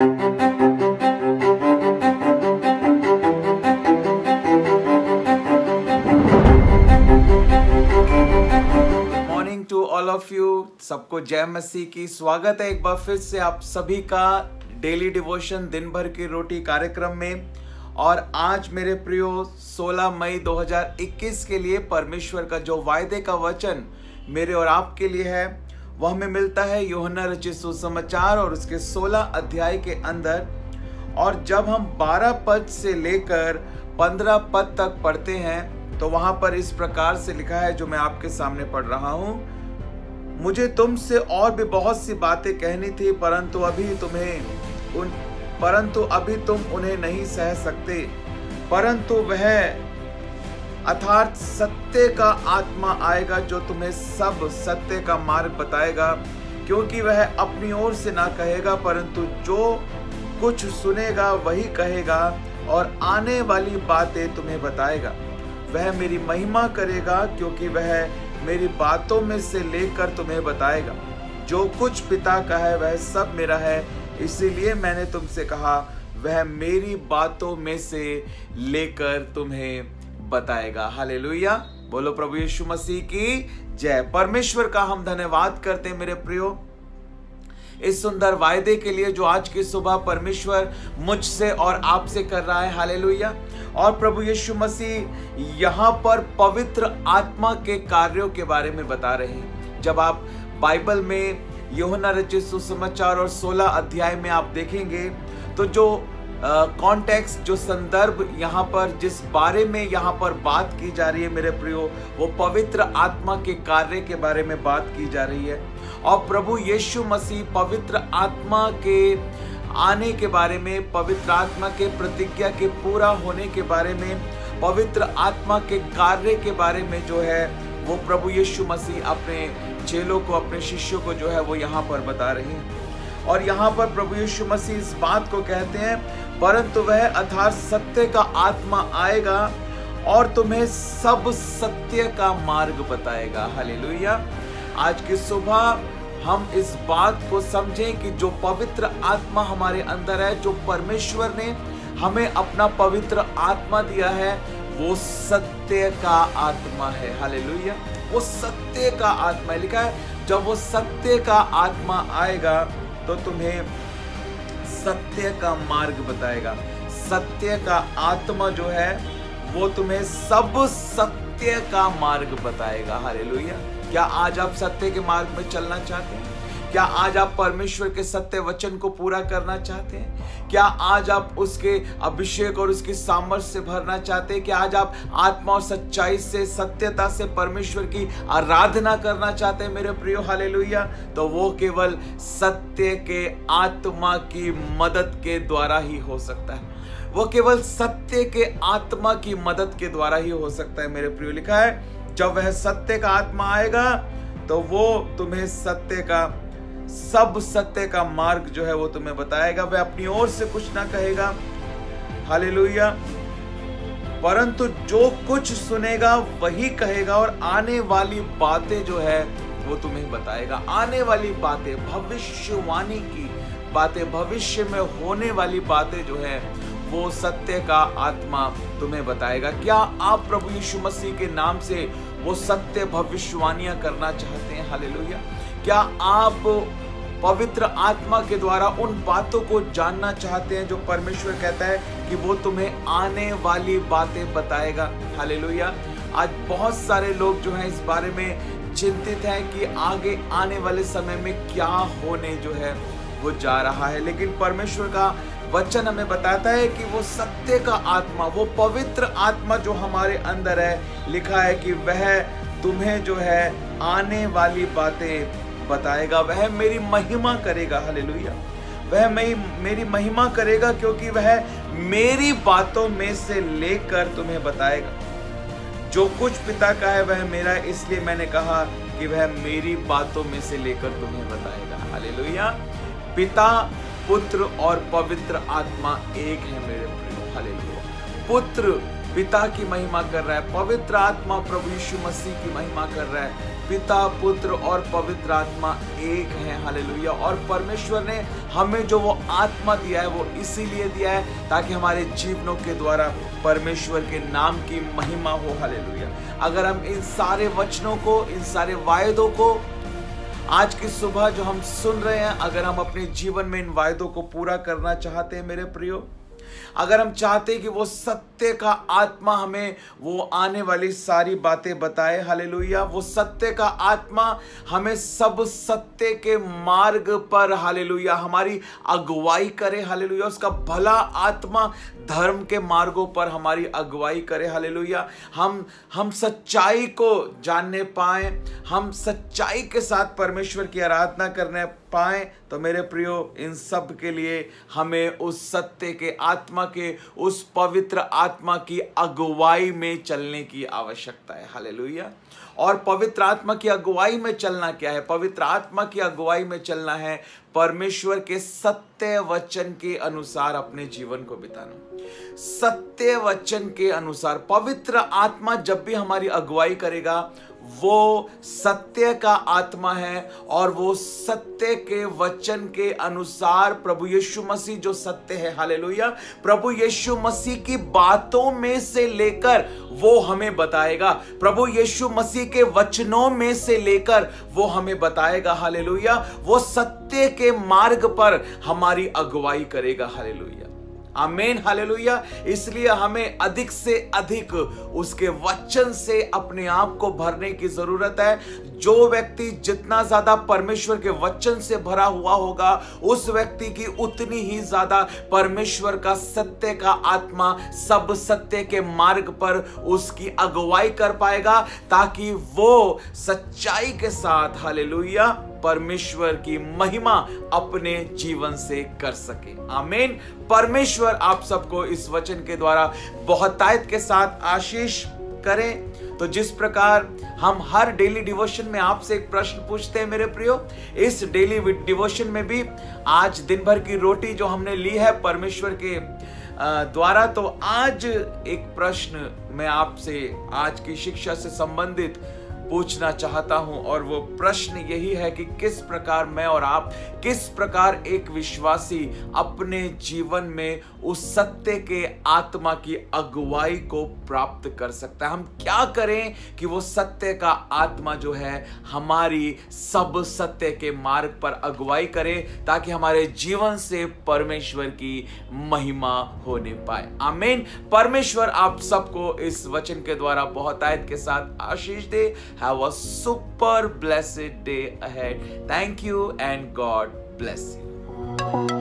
Morning to all of you, सबको जय मसीह की। स्वागत है एक बार फिर से आप सभी का डेली डिवोशन दिन भर की रोटी कार्यक्रम में। और आज मेरे प्रियो 16 मई 2021 के लिए परमेश्वर का जो वायदे का वचन मेरे और आपके लिए है वह हमें मिलता है यूहन्ना रचित सुसमाचार और उसके 16 अध्याय के अंदर। और जब हम 12 पद से लेकर 15 पद तक पढ़ते हैं तो वहां पर इस प्रकार से लिखा है, जो मैं आपके सामने पढ़ रहा हूं। मुझे तुमसे और भी बहुत सी बातें कहनी थी, परंतु अभी तुम उन्हें नहीं सह सकते। परंतु वह अर्थात सत्य का आत्मा आएगा जो तुम्हें सब सत्य का मार्ग बताएगा, क्योंकि वह अपनी ओर से ना कहेगा, परंतु जो कुछ सुनेगा वही कहेगा और आने वाली बातें तुम्हें बताएगा। वह मेरी महिमा करेगा, क्योंकि वह मेरी बातों में से लेकर तुम्हें बताएगा। जो कुछ पिता का है वह सब मेरा है, इसीलिए मैंने तुमसे कहा वह मेरी बातों में से लेकर तुम्हें बताएगा। हालेलुया, बोलो प्रभु यीशु मसीह की जय। परमेश्वर का हम धन्यवाद करते हैं मेरे प्रियो इस सुंदर वायदे के लिए जो आज की सुबह परमेश्वर मुझसे और आपसे कर रहा है। हालेलुया। और प्रभु यीशु मसीह यहाँ पर पवित्र आत्मा के कार्यों के बारे में बता रहे हैं। जब आप बाइबल में यूहन्ना रचित सुसमाचार और 16 अध्याय में आप देखेंगे तो जो कॉन्टेक्स्ट, जो संदर्भ यहाँ पर जिस बारे में यहाँ पर बात की जा रही है मेरे प्रियो, वो पवित्र आत्मा के कार्य के बारे में बात की जा रही है। और प्रभु यीशु मसीह पवित्र आत्मा के आने के बारे में, पवित्र आत्मा के प्रतिज्ञा के पूरा होने के बारे में, पवित्र आत्मा के कार्य के बारे में जो है वो प्रभु यीशु मसीह अपने चेलों को, अपने शिष्यों को जो है वो यहाँ पर बता रहे हैं। और यहाँ पर प्रभु यीशु मसीह इस बात को कहते हैं, परंतु वह अर्थात सत्य का आत्मा आएगा और तुम्हें सब सत्य का मार्ग बताएगा। हालेलुया। आज की सुबह हम इस बात को समझें कि जो पवित्र आत्मा हमारे अंदर है, जो परमेश्वर ने हमें अपना पवित्र आत्मा दिया है, वो सत्य का आत्मा है। हालेलुया। वो सत्य का आत्मा है। लिखा है जब वो सत्य का आत्मा आएगा तो तुम्हें सत्य का मार्ग बताएगा। सत्य का आत्मा जो है वो तुम्हें सब सत्य का मार्ग बताएगा। हालेलुया। क्या आज आप सत्य के मार्ग में चलना चाहते हैं? क्या आज आप परमेश्वर के सत्य वचन को पूरा करना चाहते हैं? क्या आज आप उसके अभिषेक और उसकी सामर्थ्य से भरना चाहते हैं? क्या आज आप आत्मा और सच्चाई से, सत्यता से परमेश्वर की आराधना करना चाहते हैं मेरे प्रियो? हालेलुया। तो वो केवल सत्य के आत्मा की मदद के द्वारा ही हो सकता है। वो केवल सत्य के आत्मा की मदद के द्वारा ही हो सकता है मेरे प्रियो। लिखा है जब वह सत्य का आत्मा आएगा तो वो तुम्हें सब सत्य का मार्ग जो है वो तुम्हें बताएगा। वह अपनी ओर से कुछ ना कहेगा। हालेलुया। परंतु जो कुछ सुनेगा वही कहेगा और आने वाली बातें जो है वो तुम्हें बताएगा। आने वाली बातें, भविष्यवाणी की बातें, भविष्य में होने वाली बातें जो है वो सत्य का आत्मा तुम्हें बताएगा। क्या आप प्रभु यीशु मसीह के नाम से वो सत्य भविष्यवाणियां करना चाहते हैं? हालेलुया। क्या आप पवित्र आत्मा के द्वारा उन बातों को जानना चाहते हैं जो परमेश्वर कहता है कि वो तुम्हें आने वाली बातें बताएगा? हालेलुया। आज बहुत सारे लोग जो हैं इस बारे में चिंतित हैं कि आगे आने वाले समय में क्या होने जो है वो जा रहा है, लेकिन परमेश्वर का वचन हमें बताता है कि वो सत्य का आत्मा, वो पवित्र आत्मा जो हमारे अंदर है, लिखा है कि वह तुम्हें जो है आने वाली बातें बताएगा। वह मेरी महिमा करेगा। हालेलुया। वह मेरी महिमा करेगा, क्योंकि वह मेरी बातों में से लेकर तुम्हें बताएगा। जो कुछ पिता का है वह मेरा है, इसलिए मैंने कहा कि वह मेरी बातों में से लेकर तुम्हें बताएगा। हालेलुया। पिता, पुत्र और पवित्र आत्मा एक है मेरे प्रिय। हालेलुया। पुत्र पिता की महिमा कर रहा है। पवित्र आत्मा प्रभु यीशु मसीह की महिमा कर रहा है। पिता, पुत्र और पवित्र आत्मा एक है। हालेलुया। और परमेश्वर ने हमें जो वो आत्मा दिया है वो इसीलिए दिया है ताकि हमारे जीवनों के द्वारा परमेश्वर के नाम की महिमा हो। हालेलुया। अगर हम इन सारे वचनों को, इन सारे वायदों को आज की सुबह जो हम सुन रहे हैं, अगर हम अपने जीवन में इन वायदों को पूरा करना चाहते हैं मेरे प्रियो, अगर हम चाहते हैं कि वो सत्य का आत्मा हमें वो आने वाली सारी बातें बताए, हालेलुया, वो सत्य का आत्मा हमें सब सत्य के मार्ग पर, हालेलुया, हमारी अगुवाई करे, हालेलुया, उसका भला आत्मा धर्म के मार्गों पर हमारी अगुवाई करे, हालेलुया, हम सच्चाई को जानने पाए, हम सच्चाई के साथ परमेश्वर की आराधना करने पाए, तो मेरे प्रियो इन सब के लिए हमें उस सत्य के आत्मा के, उस पवित्र आत्मा की अगुवाई में चलने की आवश्यकता है। हालेलुया। और पवित्र आत्मा की अगुवाई में चलना क्या है? पवित्र आत्मा की अगुवाई में चलना है परमेश्वर के सत्य वचन के अनुसार अपने जीवन को बिताना। सत्य वचन के अनुसार पवित्र आत्मा जब भी हमारी अगुवाई करेगा वो सत्य का आत्मा है और वो सत्य के वचन के अनुसार प्रभु यीशु मसीह जो सत्य है, हालेलुया, प्रभु यीशु मसीह की बातों में से लेकर वो हमें बताएगा, प्रभु यीशु मसीह के वचनों में से लेकर वो हमें बताएगा, हालेलुया, वो सत्य के मार्ग पर हमारी अगुवाई करेगा। हालेलुया, आमीन, हालेलुया। इसलिए हमें अधिक से अधिक उसके वचन से अपने आप को भरने की जरूरत है। जो व्यक्ति जितना ज्यादा परमेश्वर के वचन से भरा हुआ होगा उस व्यक्ति की उतनी ही ज्यादा परमेश्वर का सत्य का आत्मा सब सत्य के मार्ग पर उसकी अगुवाई कर पाएगा, ताकि वो सच्चाई के साथ, हालेलुया, परमेश्वर की महिमा अपने जीवन से कर सके। आमीन। परमेश्वर आप सबको इस वचन के द्वारा बहुतायत के साथ आशीष करें। तो जिस प्रकार हम हर डेली डिवोशन में आपसे एक प्रश्न पूछते हैं मेरे प्रियो, इस डेली डिवोशन में भी आज दिन भर की रोटी जो हमने ली है परमेश्वर के द्वारा, तो आज एक प्रश्न मैं आपसे आज की शिक्षा से संबंधित पूछना चाहता हूं, और वो प्रश्न यही है कि किस प्रकार मैं और आप, किस प्रकार एक विश्वासी अपने जीवन में उस सत्य के आत्मा की अगुवाई को प्राप्त कर सकता है। हम क्या करें कि वो सत्य का आत्मा जो है हमारी सब सत्य के मार्ग पर अगुवाई करे, ताकि हमारे जीवन से परमेश्वर की महिमा होने पाए। आमीन। परमेश्वर आप सबको इस वचन के द्वारा बहुतायत के साथ आशीष दे। Have a super blessed day ahead. Thank you and God bless you.